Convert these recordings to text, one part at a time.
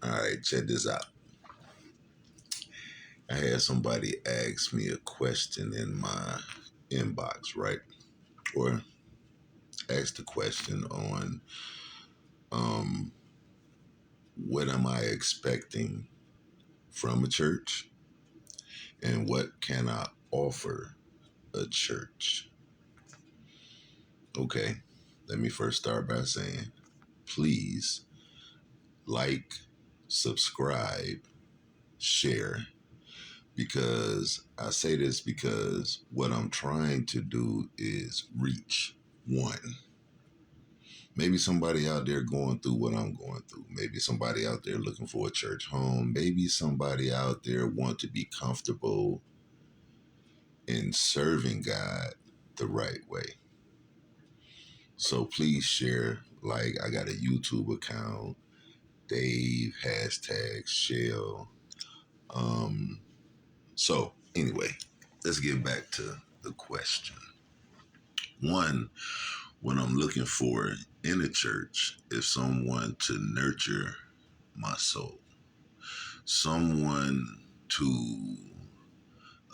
All right, check this out. I had somebody ask me a question in my inbox, right? Or asked a question on um, what am I expecting from a church and what can I offer a church? Okay, let me first start by saying please like, subscribe, share, because I say this because what I'm trying to do is reach one. Maybe somebody out there going through what I'm going through. Maybe somebody out there looking for a church home. Maybe somebody out there want to be comfortable in serving God the right way. So please share. Like, I got a YouTube account, Dave hashtag Shell. So anyway, let's get back to the question. One, what I'm looking for in a church is someone to nurture my soul, someone to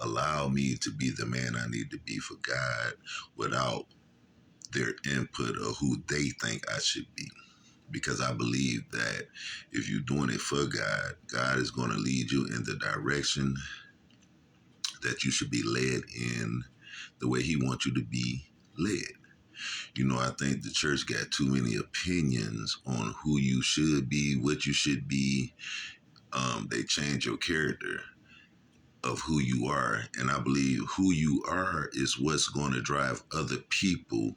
allow me to be the man I need to be for God without their input of who they think I should be. Because I believe that if you're doing it for God, God is going to lead you in the direction that you should be led in, the way He wants you to be led. I think the church got too many opinions on who you should be, what you should be. They change your character of who you are. And I believe who you are is what's going to drive other people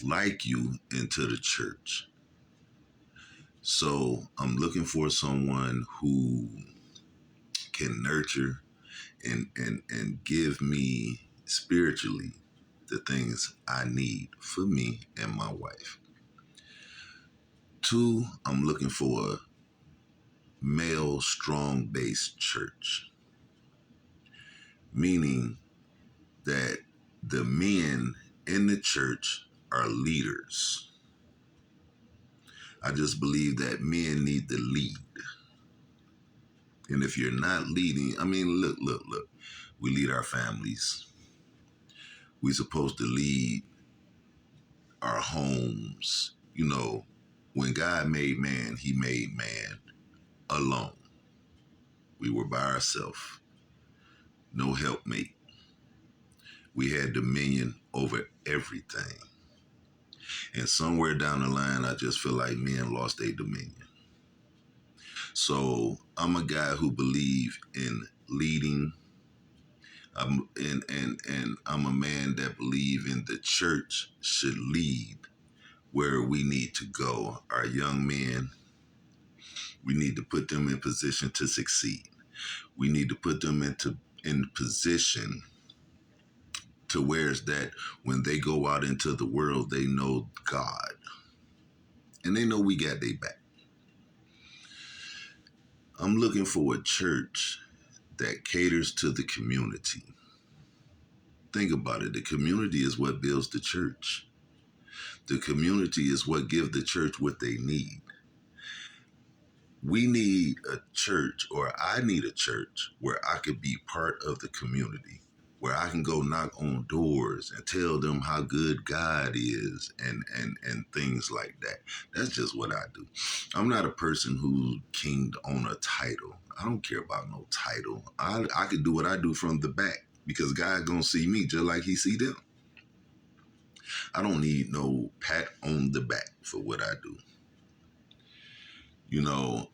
like you into the church. So I'm looking for someone who can nurture and give me spiritually the things I need for me and my wife. Two, I'm looking for a male strong based church, meaning that the men in the church are leaders. I just believe that men need to lead. And if you're not leading, I mean, look. We lead our families. We're supposed to lead our homes. When God made man, He made man alone. We were by ourselves, no helpmate. We had dominion over everything. And somewhere down the line, I just feel like men lost their dominion. So I'm a guy who believes in leading. And I'm a man that believes in the church should lead where we need to go. Our young men, we need to put them in position to succeed. We need to put them in position to where it's that when they go out into the world, they know God. And they know we got their back. I'm looking for a church that caters to the community. Think about it. The community is what builds the church. The community is what gives the church what they need. We need a church, or I need a church where I could be part of the community, where I can go knock on doors and tell them how good God is and things like that. That's just what I do. I'm not a person who's keen on a title. I don't care about no title. I could do what I do from the back because God gonna see me just like He see them. I don't need no pat on the back for what I do.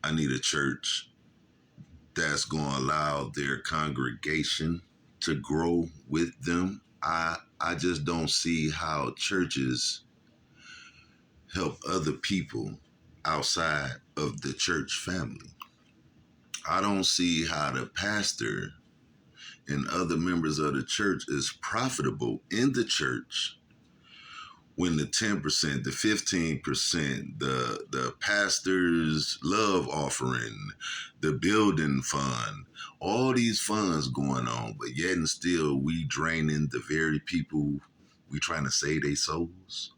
I need a church that's going to allow their congregation to grow with them. I just don't see how churches help other people outside of the church family. I don't see how the pastor and other members of the church is profitable in the church when the 10%, the 15%, the pastor's love offering, the building fund, all these funds going on, but yet and still we draining the very people we trying to save their souls.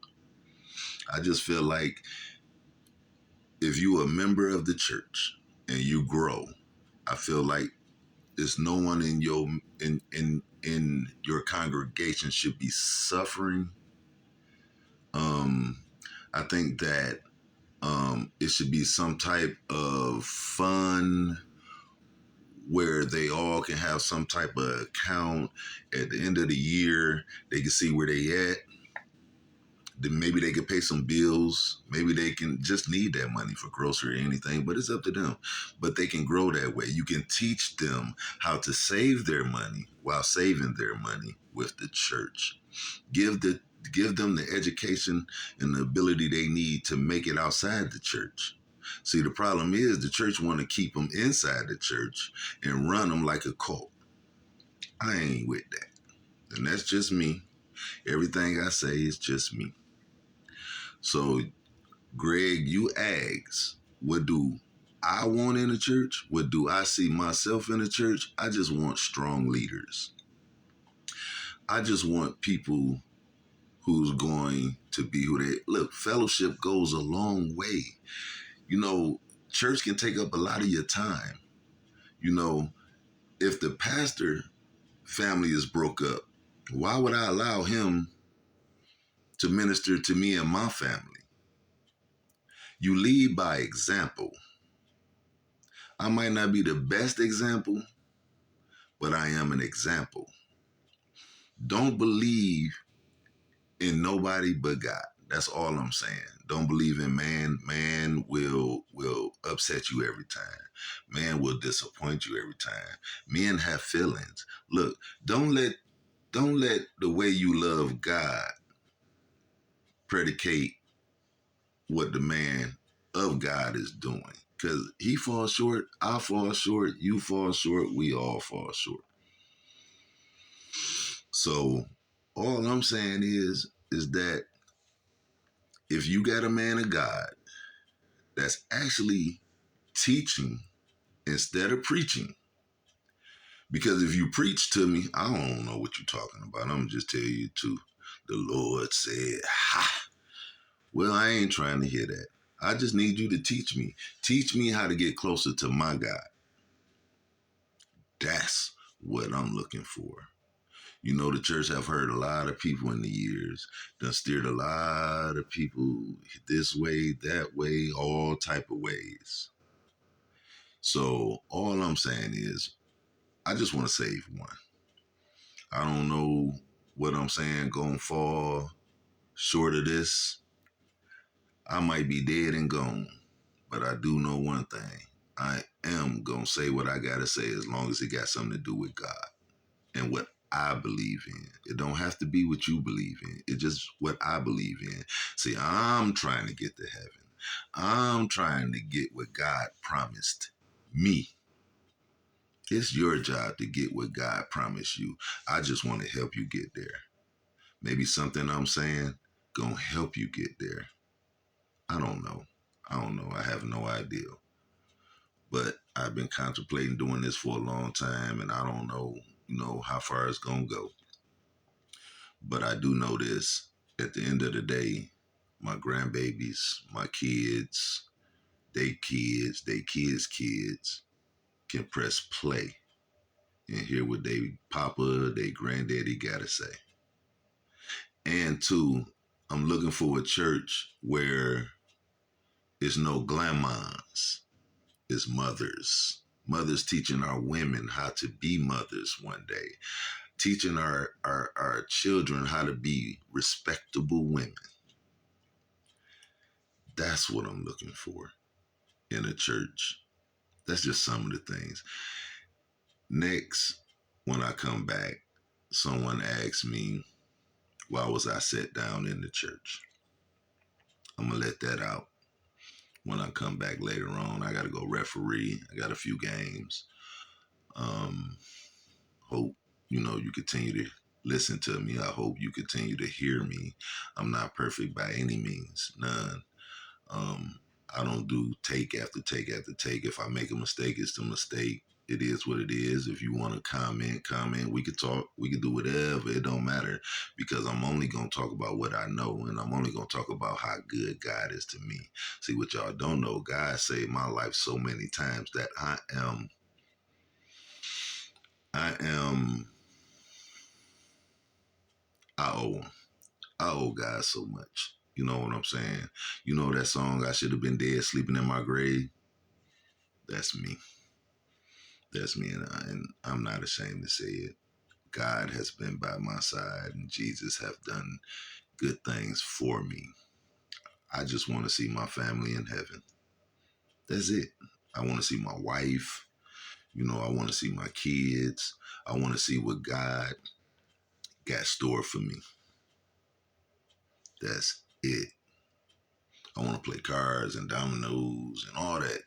I just feel like if you a member of the church, and you grow. I feel like there's no one in your congregation should be suffering. I think that it should be some type of fun where they all can have some type of account at the end of the year. They can see where they at. Then maybe they can pay some bills. Maybe they can just need that money for grocery or anything, but it's up to them. But they can grow that way. You can teach them how to save their money while saving their money with the church. Give the give them the education and the ability they need to make it outside the church. See, the problem is the church want to keep them inside the church and run them like a cult. I ain't with that. And that's just me. Everything I say is just me. So, Greg, you ask, what do I want in the church? What do I see myself in the church? I just want strong leaders. I just want people who's going to be who they look. Fellowship goes a long way. You know, church can take up a lot of your time. You know, if the pastor family is broke up, why would I allow him to minister to me and my family? You lead by example. I might not be the best example, but I am an example. Don't believe in nobody but God. That's all I'm saying. Don't believe in man. Man will upset you every time. Man will disappoint you every time. Men have feelings. Look, don't let the way you love God predicate what the man of God is doing. Because he falls short, I fall short, you fall short, we all fall short. So all I'm saying is that if you got a man of God that's actually teaching instead of preaching, because if you preach to me, I don't know what you're talking about. I'm gonna just tell you to the Lord said, ha. Well, I ain't trying to hear that. I just need you to teach me. Teach me how to get closer to my God. That's what I'm looking for. You know, the church have heard a lot of people in the years, done steered a lot of people this way, that way, all type of ways. So all I'm saying is, I just want to save one. I don't know what I'm saying going fall short of this. I might be dead and gone, but I do know one thing. I am going to say what I got to say as long as it got something to do with God and what I believe in. It don't have to be what you believe in. It's just what I believe in. See, I'm trying to get to heaven. I'm trying to get what God promised me. It's your job to get what God promised you. I just want to help you get there. Maybe something I'm saying gonna help you get there. I don't know. I don't know. I have no idea. But I've been contemplating doing this for a long time, and I don't know, how far it's gonna go. But I do know this: at the end of the day, my grandbabies, my kids, they kids can press play and hear what they papa, they granddaddy gotta say. And two, I'm looking for a church where it's no grandmas, it's mothers. Mothers teaching our women how to be mothers one day, teaching our children how to be respectable women. That's what I'm looking for in a church. That's just some of the things. Next, when I come back, someone asked me, why was I set down in the church? I'm going to let that out when I come back later on. I got to go referee. I got a few games. Hope, you continue to listen to me. I hope you continue to hear me. I'm not perfect by any means, none. I don't do take after take after take. If I make a mistake, it's a mistake. it is what it is. If you want to comment. We could talk. We could do whatever. It don't matter because I'm only going to talk about what I know, and I'm only going to talk about how good God is to me. See, what y'all don't know, God saved my life so many times that I am, I owe him. I owe God so much. You know what I'm saying? You know that song, I Should Have Been Dead Sleeping in My Grave? That's me. That's me, and I'm not ashamed to say it. God has been by my side, and Jesus have done good things for me. I just want to see my family in heaven. That's it. I want to see my wife. I want to see my kids. I want to see what God got stored for me. That's it. I want to play cards and dominoes and all that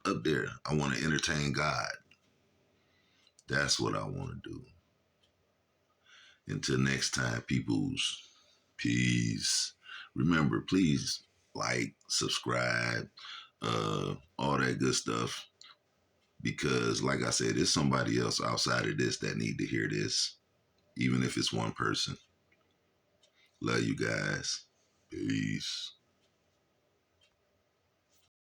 up there. I want to entertain God. That's what I want to do. Until next time, peoples, peace. Remember, please like, subscribe, all that good stuff. Because, like I said, there's somebody else outside of this that need to hear this, even if it's one person. Love you guys. Peace.